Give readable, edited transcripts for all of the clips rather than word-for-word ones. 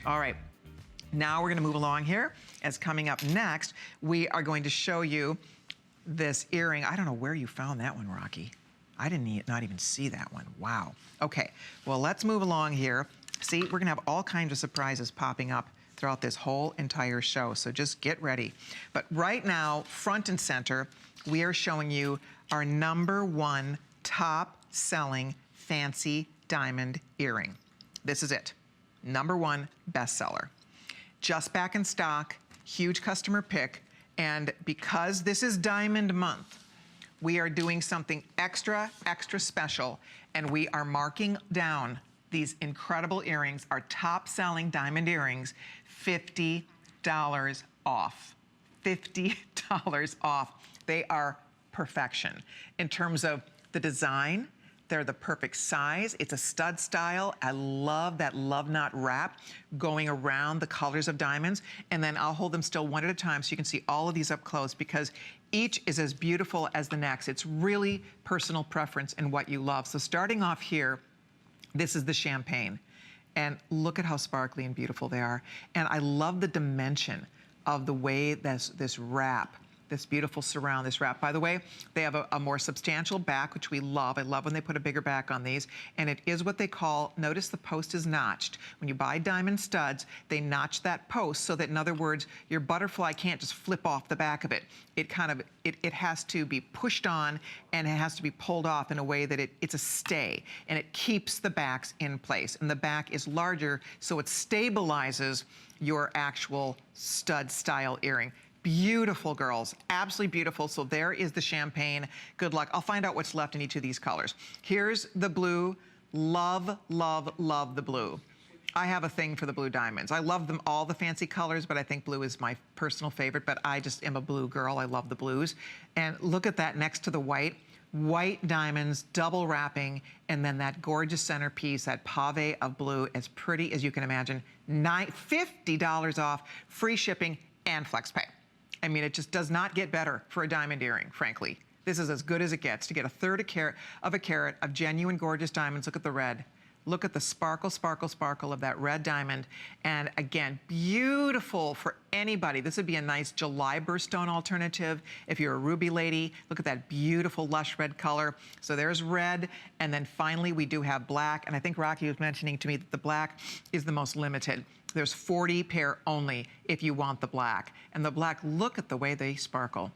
All right. Now we're going to move along here. As coming up next, we are going to show you this earring. I don't know where you found that one, Rocky. I didn't not even see that one. Wow. Okay, well, let's move along here. See, we're gonna have all kinds of surprises popping up throughout this whole entire show, so just get ready. But right now, front and center, we are showing you our #1 top selling fancy diamond earring. This is it, #1 bestseller. Just back in stock, huge customer pick, and because this is Diamond Month, we are doing something extra, extra special, and we are marking down these incredible earrings, our top selling diamond earrings, $50 off. $50 off. They are perfection. In terms of the design, they're the perfect size. It's a stud style. I love that love knot wrap going around the colors of diamonds. And then I'll hold them still one at a time so you can see all of these up close, because each is as beautiful as the next. It's really personal preference and what you love. So starting off here, this is the champagne. And look at how sparkly and beautiful they are. And I love the dimension of the way this wrap, this beautiful surround, this wrap. By the way, they have a more substantial back, which we love. I love when they put a bigger back on these. And it is what they call, notice the post is notched. When you buy diamond studs, they notch that post so that, in other words, your butterfly can't just flip off the back of it. It has to be pushed on, and it has to be pulled off in a way that it's a stay, and it keeps the backs in place. And the back is larger, so it stabilizes your actual stud style earring. Beautiful, girls, absolutely beautiful. So there is the champagne. Good luck. I'll find out what's left in each of these colors. Here's the blue. Love, love, love the blue. I have a thing for the blue diamonds. I love them all, the fancy colors, but I think blue is my personal favorite, but I just am a blue girl. I love the blues. And look at that next to the white. White diamonds, double wrapping, and then that gorgeous centerpiece, that pave of blue, as pretty as you can imagine. $50 off, free shipping, and flex pay. I mean, it just does not get better for a diamond earring, frankly. This is as good as it gets to get a third of a carat of genuine gorgeous diamonds. Look at the red. Look at the sparkle, sparkle, sparkle of that red diamond. And again, beautiful for anybody. This would be a nice July birthstone alternative if you're a ruby lady. Look at that beautiful lush red color. So there's red, and then finally we do have black. And I think Rocky was mentioning to me that the black is the most limited. There's 40 pair only if you want the black. And the black, look at the way they sparkle.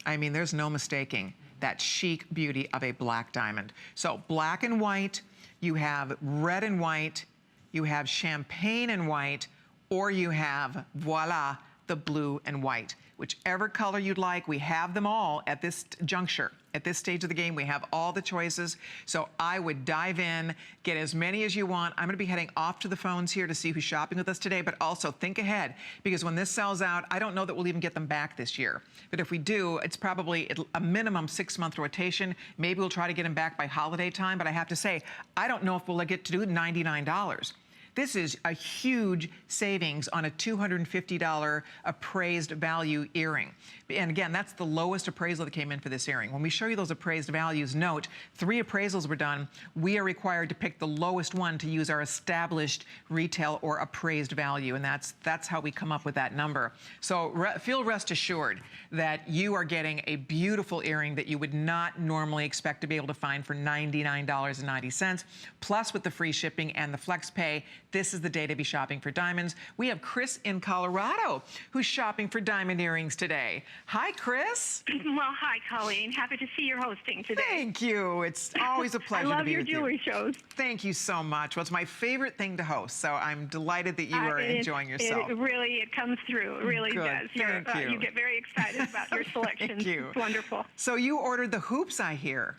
I mean, there's no mistaking that chic beauty of a black diamond. So black and white, you have red and white, you have champagne and white, or you have, voila, the blue and white. Whichever color you'd like, we have them all at this juncture. At this stage of the game, we have all the choices. So I would dive in, get as many as you want. I'm gonna be heading off to the phones here to see who's shopping with us today, but also think ahead, because when this sells out, I don't know that we'll even get them back this year. But if we do, it's probably a minimum 6-month rotation. Maybe we'll try to get them back by holiday time, but I have to say, I don't know if we'll get to do $99. This is a huge savings on a $250 appraised value earring. And again, that's the lowest appraisal that came in for this earring. When we show you those appraised values, note, 3 appraisals were done. We are required to pick the lowest one to use our established retail or appraised value, and that's how we come up with that number. So feel rest assured that you are getting a beautiful earring that you would not normally expect to be able to find for $99.90. Plus, with the free shipping and the flex pay, this is the day to be shopping for diamonds. We have Chris in Colorado who's shopping for diamond earrings today. Hi, Chris. Well, hi, Colleen. Happy to see you're hosting today. Thank you. It's always a pleasure to be with you. I love your jewelry shows. Thank you so much. Well, it's my favorite thing to host, so I'm delighted that you are enjoying yourself. It comes through. It really does. Thank you. You get very excited about your selections. Thank you. It's wonderful. So you ordered the hoops, I hear.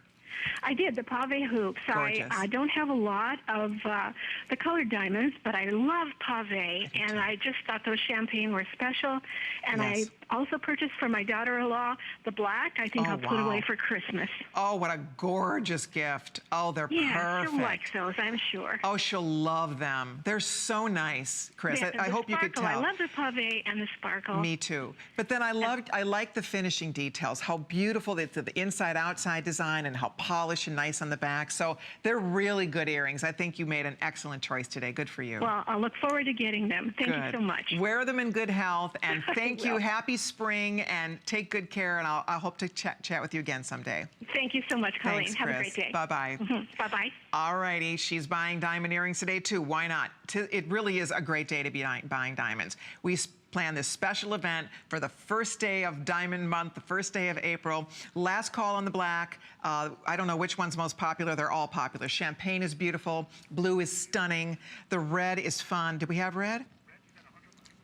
I did, the pave hoops. Gorgeous. I don't have a lot of the colored diamonds, but I love pave, and I just thought those champagne were special. And yes. I also purchased for my daughter-in-law the black. I think I'll put away for Christmas. Oh, what a gorgeous gift. Oh, they're perfect. Yeah, she'll like those, I'm sure. Oh, she'll love them. They're so nice, Chris. Yeah, I hope you could tell. I love the pave and the sparkle. Me too. But then I like the finishing details, how beautiful the inside-outside design and how polished and nice on the back. So they're really good earrings. I think you made an excellent choice today. Good for you. Well, I'll look forward to getting them. Thank you so much. Wear them in good health, and thank you. Happy spring, and take good care, and I hope to chat with you again someday. Thank you so much, Colleen. Thanks, Have Chris. a great day. Bye-bye. Bye-bye. All righty, she's buying diamond earrings today too. Why not? It really is a great day to be buying diamonds. We plan this special event for the first day of Diamond Month, the first day of April. Last call on the black. I don't know which one's most popular. They're all popular. Champagne is beautiful. Blue is stunning. The red is fun. Do we have red?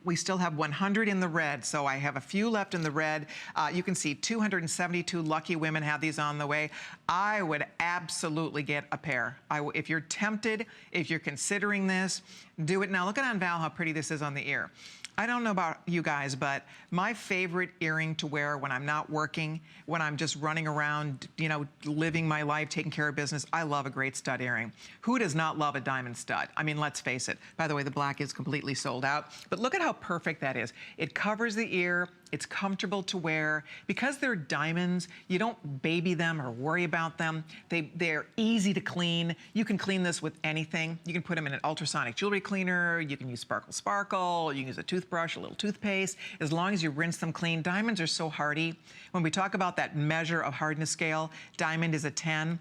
We still have 100 in the red, so I have a few left in the red. You can see 272 lucky women have these on the way. I would absolutely get a pair. If you're tempted, if you're considering this, do it now. Look at on Val how pretty this is on the ear. I don't know about you guys, but my favorite earring to wear when I'm not working, when I'm just running around, you know, living my life, taking care of business, I love a great stud earring. Who does not love a diamond stud? I mean, let's face it. By the way, the black is completely sold out, but look at how perfect that is. It covers the ear. It's comfortable to wear. Because they're diamonds, you don't baby them or worry about them. They're easy to clean. You can clean this with anything. You can put them in an ultrasonic jewelry cleaner. You can use Sparkle Sparkle. You can use a toothbrush, a little toothpaste. As long as you rinse them clean. Diamonds are so hardy. When we talk about that measure of hardness scale, diamond is a 10.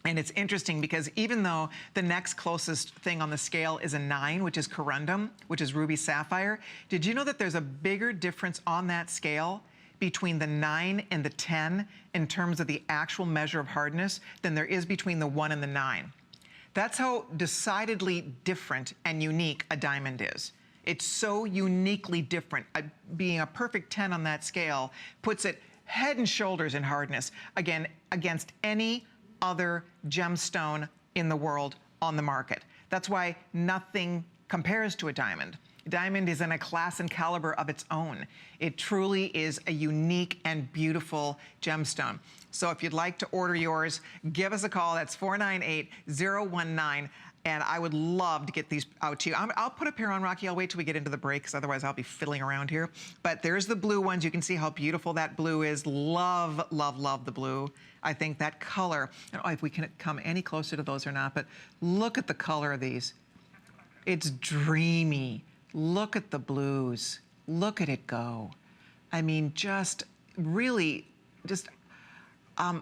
And it's interesting because even though the next closest thing on the scale is a 9, which is corundum, which is ruby sapphire, did you know that there's a bigger difference on that scale between the 9 and the 10 in terms of the actual measure of hardness than there is between the 1 and the 9? That's how decidedly different and unique a diamond is. It's so uniquely different. Being a perfect 10 on that scale puts it head and shoulders in hardness, again, against any other gemstone in the world on the market. That's why nothing compares to a diamond. Diamond is in a class and caliber of its own. It truly is a unique and beautiful gemstone. So if you'd like to order yours, give us a call. That's 498-019. And I would love to get these out to you. I'll put a pair on, Rocky. I'll wait till we get into the break, because otherwise I'll be fiddling around here. But there's the blue ones. You can see how beautiful that blue is. Love, love, love the blue. I think that color, I don't know if we can come any closer to those or not, but look at the color of these. It's dreamy. Look at the blues. Look at it go. I mean, just really, just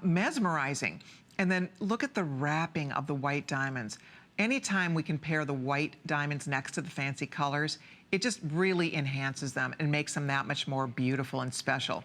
mesmerizing. And then look at the wrapping of the white diamonds. Anytime we can pair the white diamonds next to the fancy colors, it just really enhances them and makes them that much more beautiful and special.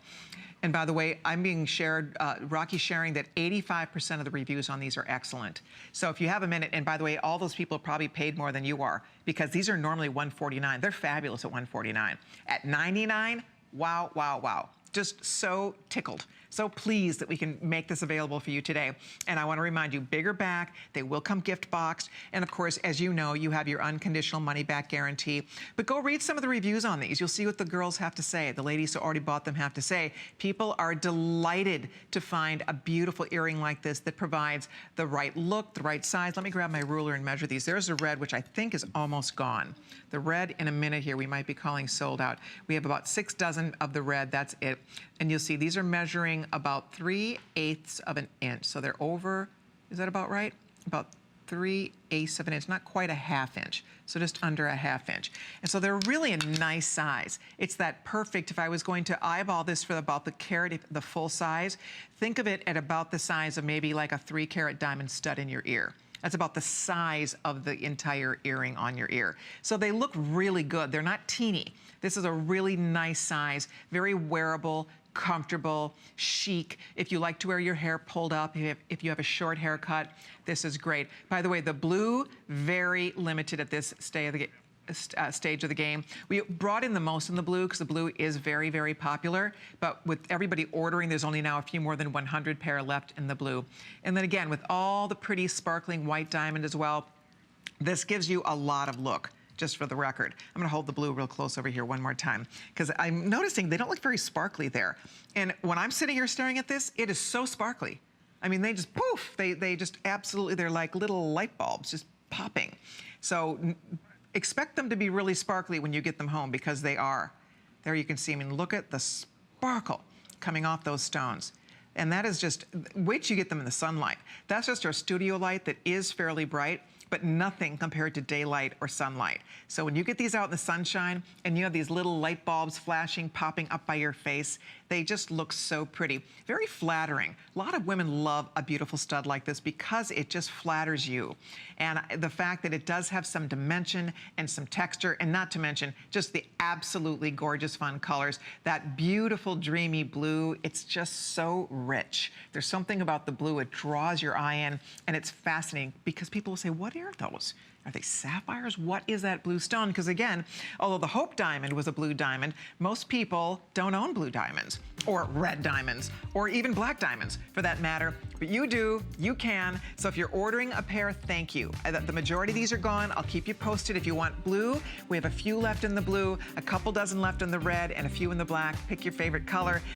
And by the way, I'm being shared, Rocky's sharing that 85% of the reviews on these are excellent. So if you have a minute, and by the way, all those people probably paid more than you are, because these are normally $149. They're fabulous at $149. At $99, wow, wow, wow. Just so tickled. So pleased that we can make this available for you today. And I want to remind you, bigger back, they will come gift boxed. And of course, as you know, you have your unconditional money back guarantee. But go read some of the reviews on these. You'll see what the girls have to say. The ladies who already bought them have to say. People are delighted to find a beautiful earring like this that provides the right look, the right size. Let me grab my ruler and measure these. There's a red, which I think is almost gone. The red in a minute here, we might be calling sold out. We have about 6 dozen of the red, that's it. And you'll see these are measuring about 3/8 of an inch. So they're over, is that about right? About 3/8 of an inch, not quite a ½ inch. So just under a ½ inch. And so they're really a nice size. It's that perfect, if I was going to eyeball this for about the carat, the full size, think of it at about the size of maybe like a 3-carat diamond stud in your ear. That's about the size of the entire earring on your ear. So they look really good. They're not teeny. This is a really nice size, very wearable, comfortable, chic. If you like to wear your hair pulled up, if you have a short haircut, this is great. By the way, the blue, very limited at this stage of the game. We brought in the most in the blue because the blue is very, very popular. But with everybody ordering, there's only now a few more than 100 pair left in the blue. And then again, with all the pretty sparkling white diamond as well, this gives you a lot of look. Just for the record. I'm gonna hold the blue real close over here one more time, because I'm noticing they don't look very sparkly there. And when I'm sitting here staring at this, it is so sparkly. I mean, they just poof, they just absolutely, they're like little light bulbs just popping. So expect them to be really sparkly when you get them home, because they are. There you can see, I mean, look at the sparkle coming off those stones. And that is just, wait till you get them in the sunlight. That's just our studio light that is fairly bright, but nothing compared to daylight or sunlight. So when you get these out in the sunshine and you have these little light bulbs flashing, popping up by your face, they just look so pretty. Very flattering. A lot of women love a beautiful stud like this because it just flatters you. And the fact that it does have some dimension and some texture, and not to mention just the absolutely gorgeous fun colors. That beautiful dreamy blue, it's just so rich. There's something about the blue, it draws your eye in, and it's fascinating because people will say, what are those? Are they sapphires? What is that blue stone? Because again, although the Hope diamond was a blue diamond, most people don't own blue diamonds or red diamonds or even black diamonds for that matter. But you do, you can. So if you're ordering a pair, thank you. The majority of these are gone. I'll keep you posted. If you want blue, we have a few left in the blue, a couple dozen left in the red, and a few in the black. Pick your favorite color.